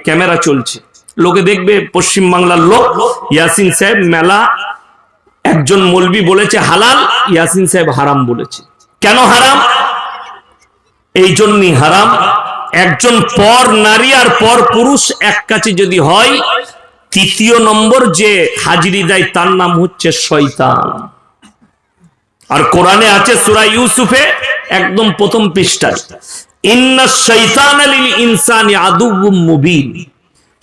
Camera চলছে, লোকে দেখবে পশ্চিম বাংলার লোক ইয়াসিন সাহেব মেলা একজন মৌলবি বলেছে হালাল, ইয়াসিন সাহেব হারাম বলেছে। কেন হারাম? এই জন্যই হারাম, একজন পর নারী আর পর পুরুষ এক কাছে যদি হয়, তৃতীয় নম্বর যে হাজিরি দেয় তার নাম হচ্ছে শয়তান। আর কোরআনে আছে সূরা ইউসুফে একদম প্রথম পৃষ্ঠায়, ইন্নাশ শাইতানা লিল ইনসানি আদুউম মুবিন।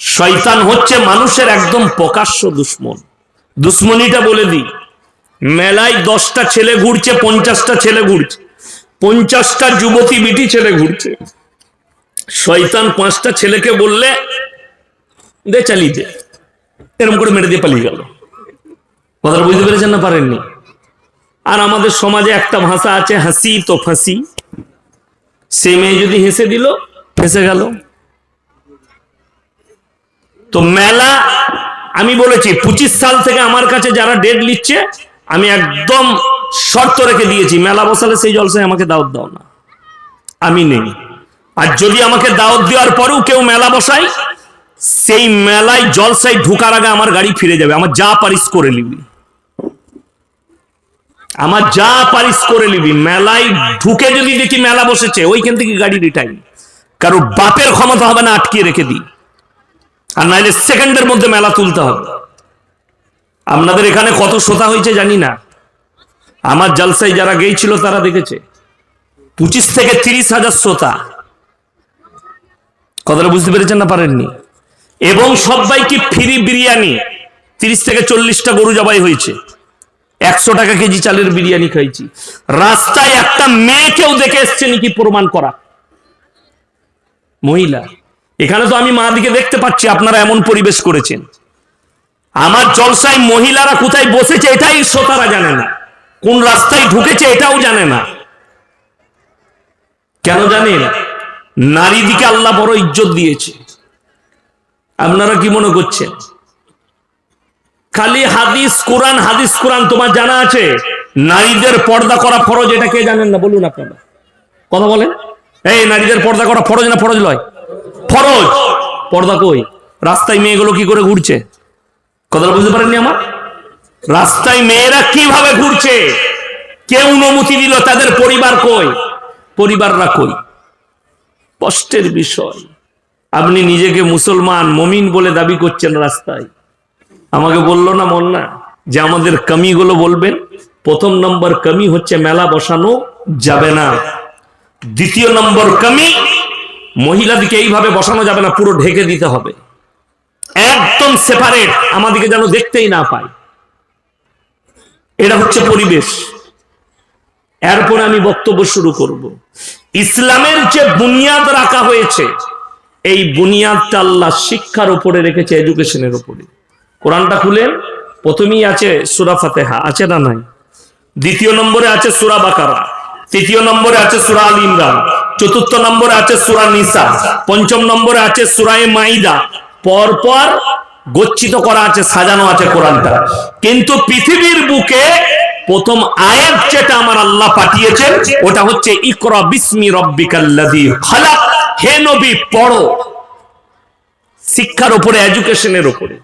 শয়তান হচ্ছে মানুষের একদম প্রকাশ্য দুশমন। দুশমনিটা বলে দিই, মেলায় 10টা ছেলে ঘুরছে, 50টা ছেলে ঘুরছে, 50টা যুবতী বিটি ছেলে ঘুরছে, শয়তান 5টা ছেলেকে বললে দে চালিয়ে দে, এরকম করে মেরে দিয়ে পালিয়ে গেল। কথাটা বুঝতে পেরেছেন না পারেননি? আর আমাদের সমাজে একটা ভাষা আছে, হাসি তো ফাঁসি। সে মেয়ে যদি হেসে দিল, ফেসে গেল। তো মেলা আমি বলেছি 25 সাল থেকে আমার কাছে যারা ডেট নিচ্ছে, আমি একদম শর্ত রেখে দিয়েছি, মেলা বসালে সেই জলসায় আমাকে দাওয়াত দাও না, আমি নেই। আর যদি আমাকে দাওয়াত দেওয়ার পরেও কেউ মেলা বসাই, সেই মেলায় জলসায় ঢুকার আগে আমার গাড়ি ফিরে যাবে। আমার যা পারিস করে নিবি, আমার যা পারিস করে নিবি। মেলায় ঢুকে যদি দেখি মেলা বসেছে, ওইখান থেকে গাড়ি রিটার্ন। কারো বাপের ক্ষমতা হবে না আটকিয়ে রেখে দিই, আর নাইলে সেকেন্ডের মধ্যে মেলা তুলতে হবে। আপনাদের এখানে কত শ্রোতা হয়েছে জানি না, আমার জলসায় যারা গিয়েছিল তারা দেখেছে 25 থেকে 30 হাজার শ্রোতা। কথাটা বুঝতে পেরেছেন না পারেননি? এবং সবাইকে ফ্রি বিরিয়ানি, 30 থেকে 40টা গরু জবাই হয়েছে, 100 টাকা কেজি চালের বিরিয়ানি খাইছি। রাস্তায় একটা মেয়েকেও দেখে এসছে নাকি প্রমাণ করা, মহিলা। এখানে তো আমি মা দিকে দেখতে পাচ্ছি, আপনারা এমন পরিবেশ করেছেন। আমার জলসায় মহিলারা কোথায় বসেছে এটাই শ্রোতারা জানে না, কোন রাস্তায় ঢুকেছে এটাও জানে না। কেন জানেন? নারী দিকে আল্লাহ বড় ইজ্জত দিয়েছে। আপনারা কি মনে করছেন খালি হাদিস কোরআন, হাদিস কোরআন তোমার জানা আছে? নারীদের পর্দা করা ফরজ, এটা কে জানেন না? বলুন আপনারা, কথা বলেন। এই নারীদের পর্দা করা ফরজ না ফরজ নয়? ফরজ। পর্দা কই? রাস্তায় মেয়েগুলো কি করে ঘুরছে? কথাটা বুঝতে পারেননি আমার? রাস্তায় মেয়েরা কিভাবে ঘুরছে, কে অনুমতি দিল? তাদের পরিবার কই? পরিবাররা কই? কষ্টের বিষয়। আপনি নিজেকে মুসলমান মুমিন বলে দাবি করছেন, রাস্তায় আমাকে বললো না মন্না যে আমাদের কমিগুলো বলবেন। প্রথম নম্বর কমি হচ্ছে মেলা বসানো যাবে না। দ্বিতীয় নম্বর কমি, মহিলাদিকে এইভাবে বসানো যাবে না, পুরো ঢেকে দিতে হবে, একদম সেপারেট, আমাদেরকে যেন দেখতেই না পায়। এটা হচ্ছে পরিবেশ। এরপর আমি বক্তব্য শুরু করব। ইসলামের যে বুনিয়াদ রাখা হয়েছে, এই বুনিয়াদটা আল্লাহ শিক্ষার উপরে রেখেছে, এডুকেশনের উপরে। কোরআনটা খুলেন, প্রথমেই আছে সূরা ফাতিহা, আছে না নাই? দ্বিতীয় নম্বরে আছে সূরা বাকারা, তৃতীয় নম্বরে আছে সূরা আল ইমরান, চতুর্থ নম্বরে আছে সূরা নিসা, পঞ্চম নম্বরে আছে সূরা মাইদা। পরপর গচ্ছিত করা আছে, সাজানো আছে কোরআনটা। কিন্তু পৃথিবীর বুকে প্রথম আয়াত যেটা আমার আল্লাহ পাঠিয়েছেন, ওটা হচ্ছে ইকরা বিসমি রাব্বিকাল্লাযী খালাক। হে নবী, পড়ো। শিক্ষার উপরে, এডুকেশনের উপরে।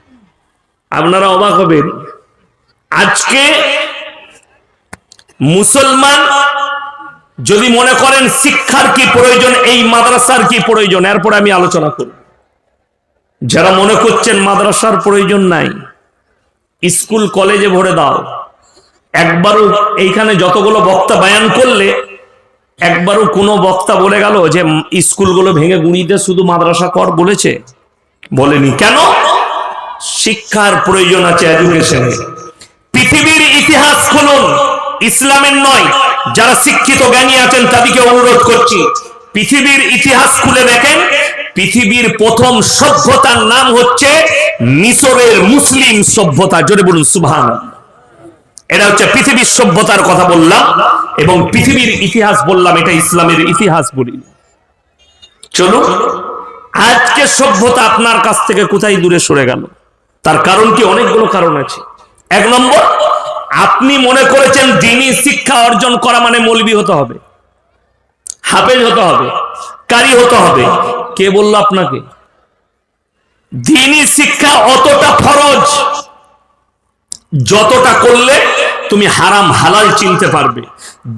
আপনারা অবাক হবেন, আজকে মুসলমান যদি মনে করেন শিক্ষার কি প্রয়োজন, এই মাদ্রাসার কি প্রয়োজন, এরপরে আমি আলোচনা করব। যারা মনে করছেন মাদ্রাসার প্রয়োজন নাই, স্কুল কলেজে ভরে দাও। একবারও এইখানে যতগুলো বক্তা বয়ান করলে, একবারও কোনো বক্তা বলে গেল যে স্কুলগুলো ভেঙে গুঁড়িয়ে শুধু মাদ্রাসা কর বলেছে? বলেনি। কেন? শিক্ষার প্রয়োজন আছে, এডুকেশনে। পৃথিবীর ইতিহাস খুলুন, ইসলামের নয়, যারা শিক্ষিত জ্ঞানী আছেন তাদেরকে অনুরোধ করছি, পৃথিবীর ইতিহাস খুলে দেখেন। পৃথিবীর প্রথম সভ্যতার নাম হচ্ছে মিশরের মুসলিম সভ্যতা। জোরে বলুন সুবহানাল্লাহ। এটা হচ্ছে পৃথিবীর সভ্যতার কথা বললাম, এবং পৃথিবীর ইতিহাস বললাম, এটা ইসলামের ইতিহাস বলি। চলো, আজকে সভ্যতা আপনার কাছ থেকে কোথায় দূরে সরে গেল? তার কারণ কি? অনেকগুলো কারণ আছে। এক নম্বর, আপনি মনে করেছেন দ্বীনি শিক্ষা অর্জন করা মানে মৌলবি হতে হবে, হাফেজ হতে হবে, কারি হতে হবে। কে বলল আপনাকে? দ্বীনি শিক্ষা অতটা ফরজ যতটা করলে তুমি হারাম হালাল চিনতে পারবে,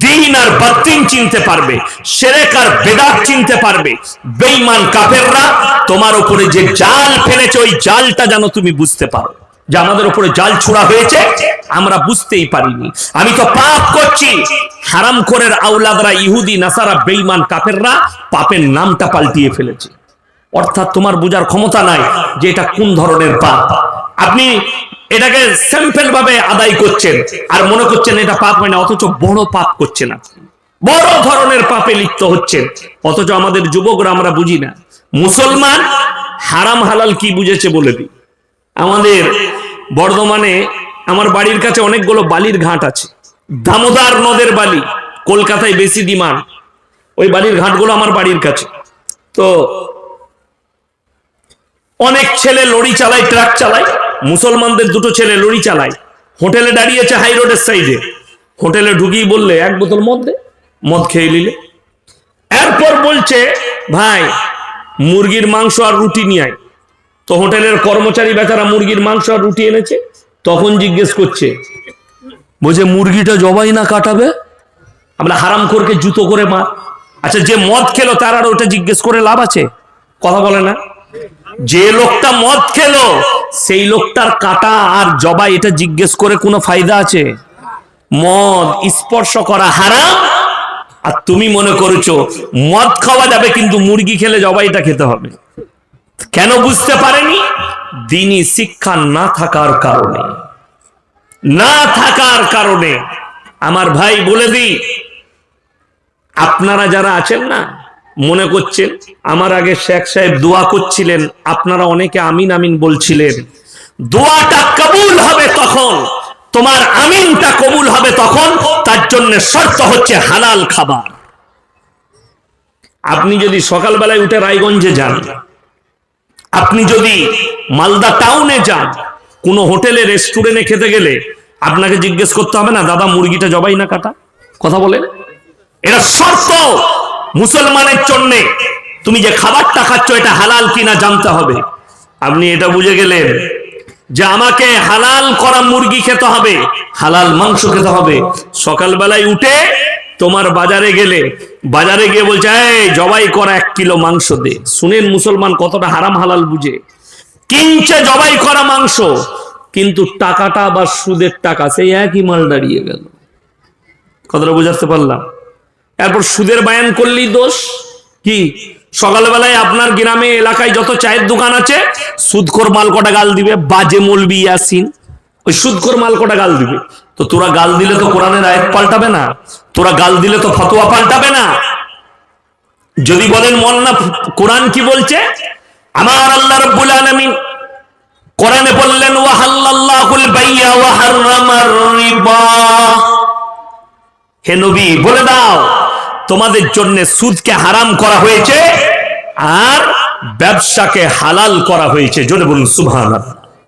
দ্বীন আর বাতিল চিনতে পারবে, শিরক আর বিদআত চিনতে পারবে। বেঈমান কাফেররা তোমার উপরে যে জাল ফেলেছে ওই জালটা যেন তুমি বুঝতে পারো, যে আমাদের উপরে জাল ছোড়া হয়েছে আমরা বুঝতেই পারিনি, আমি তো পাপ করছি। হারামখোরের আওলাদরা, ইহুদি নাসারা, বেঈমান কাফেররা পাপের নামটা পাল্টিয়ে ফেলেছে। অর্থাৎ তোমার বোঝার ক্ষমতা নাই যে এটা কোন ধরনের পাপ। আপনি এটাকে সিম্পল ভাবে আদায় করছেন আর মনে করছেন এটা পাপ হয় না, অথচ বড় পাপ করছেন আপনি, বড় ধরনের পাপে লিপ্ত হচ্ছেন। অথচ আমাদের যুবকরা আমরা বুঝি না। মুসলমান হারাম হালাল কি বুঝেছে বলে দিই। আমাদের বর্ধমানে আমার বাড়ির কাছে অনেকগুলো বালির ঘাট আছে, দামোদর নদের বালি, কলকাতায় বেশি ডিমান্ড। ওই বালির ঘাটগুলো আমার বাড়ির কাছে। তো অনেক ছেলে লরি চালায়, ট্রাক চালায়, মুসলমানদের দুটো ছেলে লরি চালায়, হোটেলে দাঁড়িয়েছে হাই রোডের সাইডে। হোটেলে ঢুকিয়ে বললে এক বোতল মদ দে, মদ খেয়ে নিলে। এরপর বলছে ভাই মুরগির মাংস আর রুটি নিয়ে আয়। তো হোটেলের কর্মচারী বেচারা মুরগির মাংস আর রুটি এনেছে। তখন জিজ্ঞেস করছে, বলছে মুরগিটা জবাই না কাটাবে? আমরা হারামখোরকে জুতো করে মার। আচ্ছা, যে মদ খেলো তার আর ওটা জিজ্ঞেস করে লাভ আছে? কথা বলে না। যে লোকটা মদ খেলো সেই লোকটার কাটা আর জবাই এটা জিজ্ঞেস করে কোনো ফায়দা আছে? মদ স্পর্শ করা হারাম, আর তুমি মনে করছো মদ খাওয়া যাবে কিন্তু মুরগি খেলে জবাইটা খেতে হবে। কেন বুঝতে পারেনি? দ্বীনি শিক্ষা না থাকার কারণে, না থাকার কারণে। আমার ভাই বলে দিই, আপনারা যারা আছেন না, মনে করছেন আমার আগে শেখ সাহেব দোয়া করছিলেন, আপনারা অনেকে আমিন আমিন বলছিলেন। দোয়াটা কবুল হবে তখন, তোমার আমিনটা কবুল হবে তখন, তার জন্য শর্ত হচ্ছে হালাল খাবার। আপনি যদি সকালবেলায় উঠে রায়গঞ্জে যান, আপনি যদি মালদা টাউনে যান, কোন হোটেলে রেস্টুরেন্টে খেতে গেলে আপনাকে জিজ্ঞেস করতে হবে না দাদা মুরগিটা জবাই না কাটা? কথা বলেন, এটা শর্ত মুসলমানের জন্য। তুমি যে খাবারটা খাচ্ছ এটা হালাল কিনা জানতে হবে। আপনি এটা বুঝে গেলেন যে আমাকে হালাল করা মুরগি খেতে হবে, হালাল মাংস খেতে হবে। সকালবেলায় উঠে তোমার বাজারে গেলে, বাজারে গিয়ে বলছে এই জবাই করা 1 কিলো মাংস দে। শুনেন মুসলমান কতটা হারাম হালাল বুঝে। কিনছে জবাই করা মাংস, কিন্তু টাকাটা আবার সুদের টাকা, সেই একই মাল দাঁড়িয়ে গেল। কথাটা বুঝাতে পারলাম? এরপর সুদের বায়ান করলেই দোষ। কি সকালবেলায় আপনার গ্রামে এলাকায় যত চায়ের দোকান আছে, সুদখোর মাল কটা গাল দিবে, বাজে মৌলবি ইয়াসিন, ওই সুদখোর মাল কটা গাল দিবে। তো তোরা গাল দিলে তো কোরআনের আয়াত পাল্টাবে না, তোরা গাল দিলে তো ফতোয়া পাল্টাবে না। যদি বলেন মন না, কোরআন কি বলছে? আমার আল্লাহ রাব্বুল আলামিন কোরআনে বললেন ওয়া হাল্লাল্লাহুল বাইয়া ওয়া হাররামার রিবা। হে নবী বলে দাও তোমাদের জন্য সুদকে হারাম করা হয়েছে আর ব্যবসাকে হালাল করা হয়েছে। জোরে বলুন সুবহানাল্লাহ।